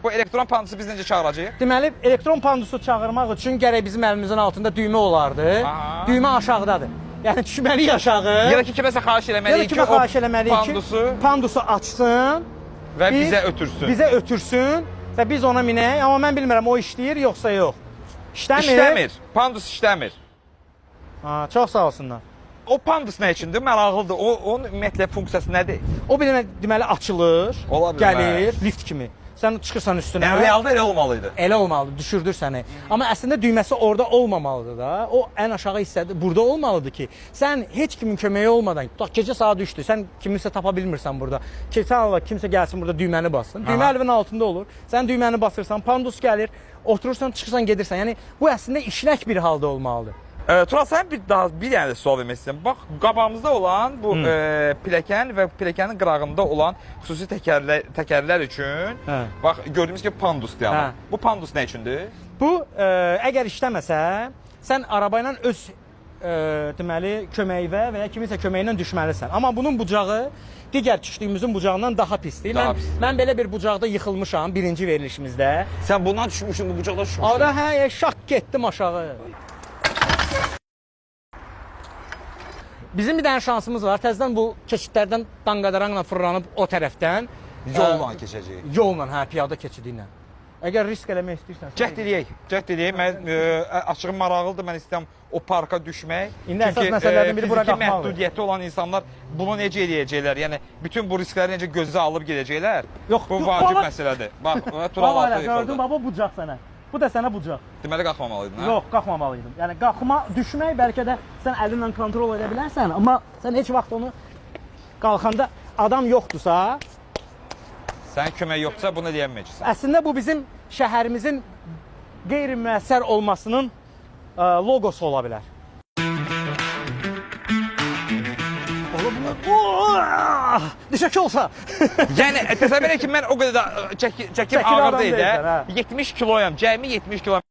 Bu elektron pandusu biz necə çağıracağıq? Deməli, elektron pandusu çağırmaq üçün gərək bizim əlimizin altında düymə olardı. Aha. Düymə aşağıdadır. Yəni düşməliyik aşağı. Ya ki kiməsə xahiş eləməliyik ki, o pandusu açsın və bizə ötürsün. Bizə ötürsün və biz ona minək. Amma mən bilmirəm o işləyir yoxsa yox. İşləmir. İşləmir. Pandus işləmir. Ha, çox sağ olsunlar. O pandus nə üçündür? Maraqlıdır. Onun ümumiyyətlə funksiyası nədir? O deməli açılır, gəlir, lift kimi. Sən çıxırsan üstünə. Yəni realda elə olmalıydı. Elə olmalıdır, düşürdür səni. Amma əslində düyməsi orada olmamalıdır da. O ən aşağı hissədə burada olmalıdır ki, sən heç kimin köməyi olmadan, tutaq gecə saat 3-dür, sən kiminsə tapa bilmirsən burada. Keçən Allah kimsə gəlsin burada düyməni bassın. Düymə əlinin altında olur. Sən düyməni basırsan, pandus gəlir, oturursan, çıxırsan, gedirsən. Yəni bu əslində işlək bir halda olmalıdır. Tural, sən bir dənə də sual vermək istəyirəm. Bax, qabağımızda olan bu piləkən və piləkənin qırağında olan xüsusi təkərlər üçün, bax, gördüyümüz kimi pandusdur amma. Bu pandus nə üçündür? Bu, əgər işləməsə, sən arabayla öz deməli, köməyivə və ya kiminsə köməyinə düşməlisən. Amma bunun bucağı digər düşdüyümüzün bucağından daha pisdir. Mən belə bir bucaqda yıxılmışam birinci verilişimizdə. Sən bundan düşmüşsün, bu bucaqda düşmüşsün. Ara, şak getdim aşağı. Bizim bir dənə şansımız var. Təzədən bu keçidlərdən danqadaranla fırlanıb o tərəfdən yolla keçəcəyik. Yolla, hə, piyada keçidi ilə. Əgər risk eləmək istəyirsən. Cəhd eləyək. Mən açığı maraqlıdır. Mən istəyirəm o parka düşmək. İndi əsas məsələlərdən biri bura qalmalıdır. Fiziki məhdudiyyəti olan insanlar bunu necə eləyəcəklər? Yəni bütün bu riskləri necə gözə alıb gedəcəklər? Yox, bu vacib məsələdir. Bax, Tural atdı. Gördün, baba bucaq sənə. Bu da sənə bucaq. Deməli qalxmamalıydın, hə? Yox, qalxmamalıydım. Yəni düşmək bəlkə də sən əlinlə kontrol edə bilərsən, amma sən heç vaxt onu qalxanda adam yoxdursa, sənin kömək yoxsa bunu eləyəməyəcəksən. Əslində bu bizim şəhərimizin qeyri-müəssər olmasının logosu ola bilər. Düşək olsa. Yəni təsəvvür edin ki, mən o qədər də çəkim ağır deyil də. 70 kiloyam, cəmi 70 kiloyam.